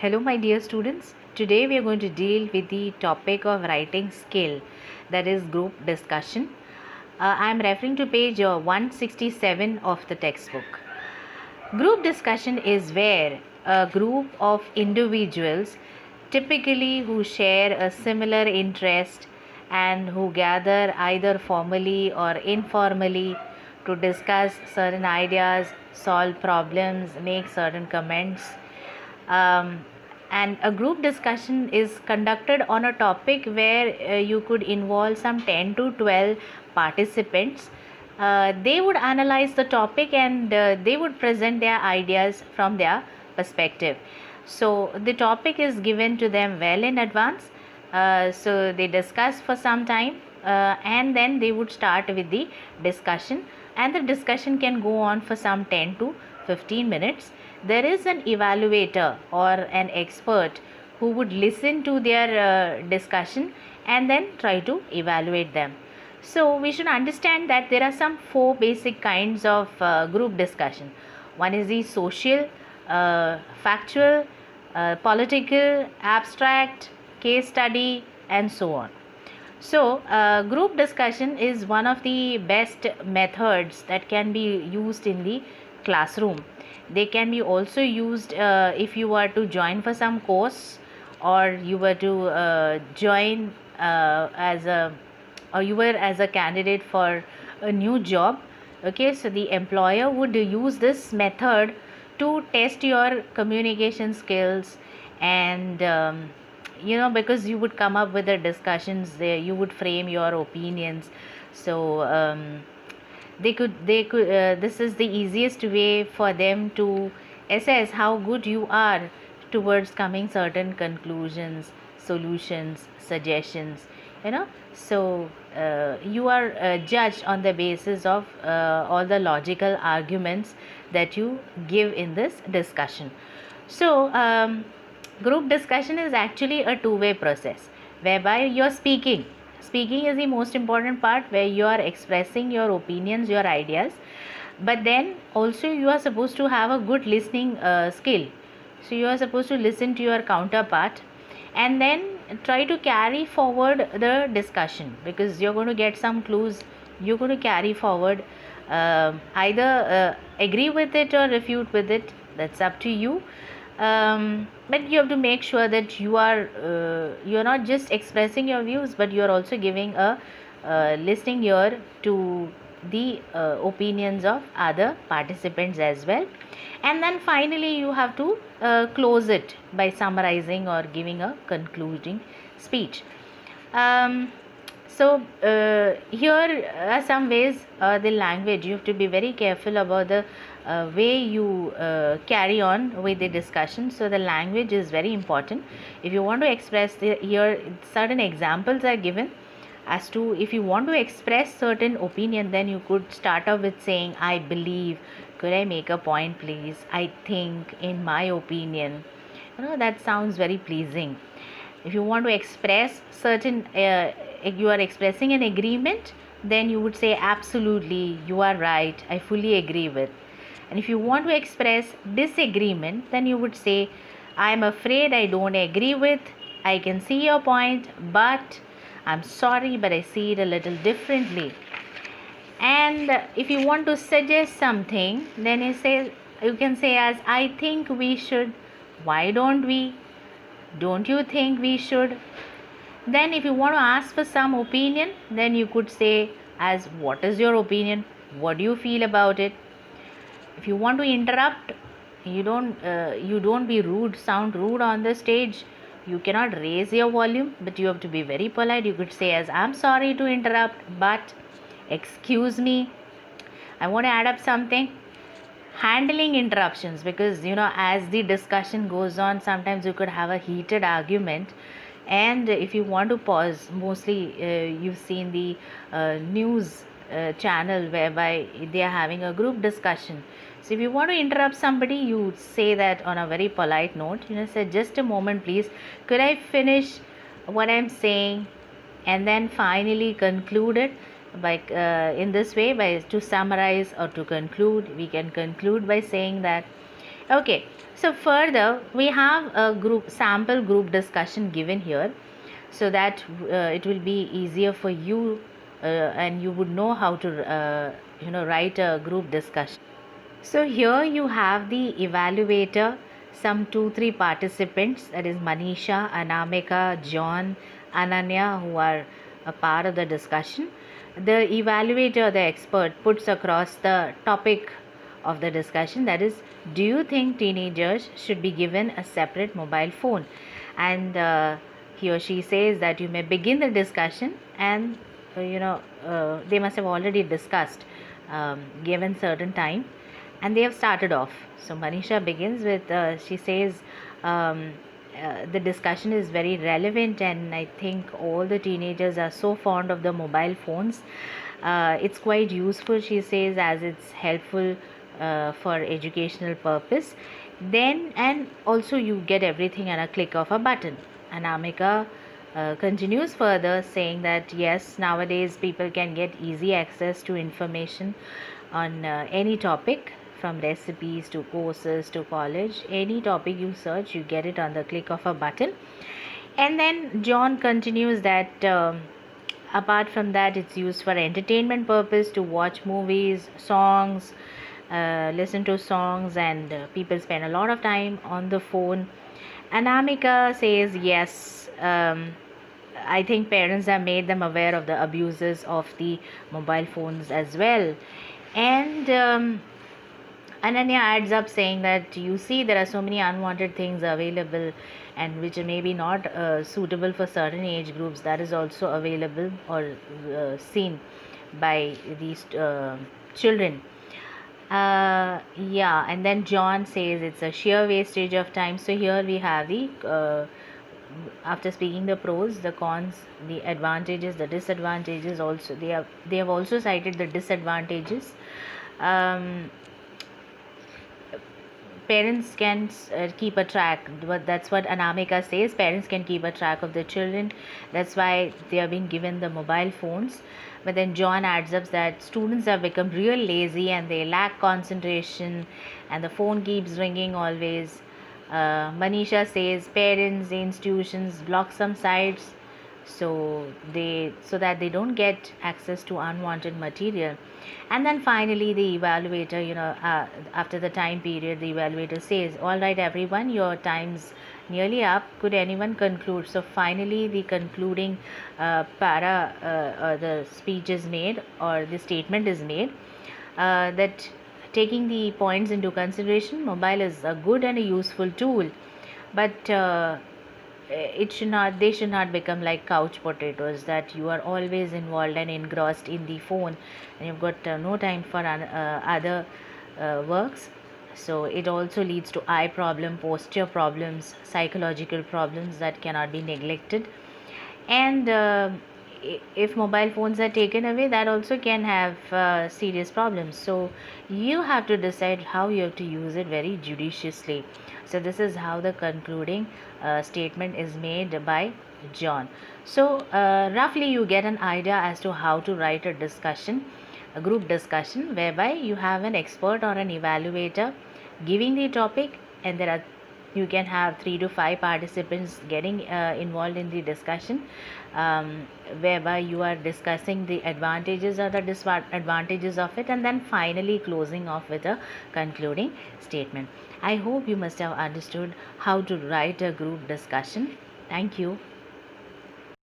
Hello, my dear students. Today we are going to deal with the topic of writing skill, that is group discussion. I am referring to page 167 of the textbook. Group discussion is where a group of individuals, typically who share a similar interest and who gather either formally or informally to discuss certain ideas, solve problems, make certain comments. And a group discussion is conducted on a topic where you could involve some 10 to 12 participants. They would analyze the topic and they would present their ideas from their perspective. So the topic is given to them well in advance. So they discuss for some time and then they would start with the discussion, and the discussion can go on for some 10 to 15 minutes. There is an evaluator or an expert who would listen to their discussion and then try to evaluate them. So we should understand that there are some four basic kinds of group discussion. One is the social, factual, political, abstract, case study, and so on. So group discussion is one of the best methods that can be used in the classroom. They can be also used if you were to join for some course, or you were to join as a or you were as a candidate for a new job. Okay, so the employer would use this method to test your communication skills, and because you would come up with the discussions there, you would frame your opinions. So they could this is the easiest way for them to assess how good you are towards coming certain conclusions, solutions, suggestions. So you are judged on the basis of all the logical arguments that you give in this discussion. So group discussion is actually a two-way process whereby you're speaking is the most important part, where you are expressing your opinions, your ideas, but then also you are supposed to have a good listening skill. So you are supposed to listen to your counterpart and then try to carry forward the discussion, because you're going to get some clues. You're going to carry forward, either agree with it or refute with it. That's up to you. But you have to make sure that you're not just expressing your views, but you're also giving a listening ear to the opinions of other participants as well. And then finally you have to close it by summarizing or giving a concluding speech. So here are some ways. The language, you have to be very careful about the way you carry on with the discussion. So the language is very important. If you want to express here, certain examples are given as to, if you want to express certain opinion, then you could start off with saying, I believe, could I make a point please, I think, in my opinion. That sounds very pleasing. If you want to express certain you are expressing an agreement, then you would say, absolutely, you are right, I fully agree with. And if you want to express disagreement, then you would say, I am afraid I don't agree with, I can see your point, but I'm sorry, but I see it a little differently. And if you want to suggest something, then you can say as, I think we should, why don't we, don't you think we should. Then if you want to ask for some opinion, then you could say as, what is your opinion, what do you feel about it. If you want to interrupt, you don't be rude, sound rude on the stage. You cannot raise your volume, but you have to be very polite. You could say as, I'm sorry to interrupt, but excuse me, I want to add up something. Handling interruptions, because as the discussion goes on, sometimes you could have a heated argument, and if you want to pause, mostly you've seen the news channel whereby they are having a group discussion. So if you want to interrupt somebody, you say that on a very polite note. Say, just a moment please, could I finish what I'm saying, and then finally conclude it by in this way, by to summarize or to conclude. We can conclude by saying that, Okay, so further we have a group sample group discussion given here, so that it will be easier for you, and you would know how to write a group discussion. So here you have the evaluator, some 2-3 participants, that is Manisha, Anamika, John, Ananya, who are a part of the discussion. The evaluator, the expert, puts across the topic of the discussion, that is, do you think teenagers should be given a separate mobile phone? And he or she says that you may begin the discussion, and they must have already discussed, given certain time, and they have started off. So Manisha begins with, she says, the discussion is very relevant, and I think all the teenagers are so fond of the mobile phones. It's quite useful, she says, as it's helpful for educational purpose. Then, and also you get everything at a click of a button. Anamika continues further, saying that yes, nowadays people can get easy access to information on any topic, from recipes to courses to college. Any topic you search, you get it on the click of a button. And then John continues that apart from that, it's used for entertainment purpose, to watch movies, songs, listen to songs, and people spend a lot of time on the phone. Anamika says yes, I think parents have made them aware of the abuses of the mobile phones as well. And Ananya adds up, saying that you see, there are so many unwanted things available, and which are maybe not suitable for certain age groups, that is also available or seen by these children. Yeah, and then John says it's a sheer wastage of time. So here we have the after speaking the pros, the cons, the advantages, the disadvantages. Also, they have also cited the disadvantages. Parents can keep a track, but that's what Anamika says, parents can keep a track of their children, that's why they are being given the mobile phones. But then John adds up that students have become real lazy, and they lack concentration, and the phone keeps ringing always. Manisha says parents, institutions block some sites, so that they don't get access to unwanted material. And then finally the evaluator, after the time period, the evaluator says, all right everyone, your time's nearly up, could anyone conclude? So finally the concluding the speech is made, or the statement is made, that taking the points into consideration, mobile is a good and a useful tool, but they should not become like couch potatoes, that you are always involved and engrossed in the phone, and you've got no time for other works. So it also leads to eye problem, posture problems, psychological problems that cannot be neglected. And if mobile phones are taken away, that also can have serious problems. So you have to decide how you have to use it very judiciously. So this is how the concluding statement is made by John. So roughly you get an idea as to how to write a discussion, a group discussion, whereby you have an expert or an evaluator giving the topic, and you can have 3 to 5 participants getting involved in the discussion, whereby you are discussing the advantages or the disadvantages of it, and then finally closing off with a concluding statement. I hope you must have understood how to write a group discussion. Thank you.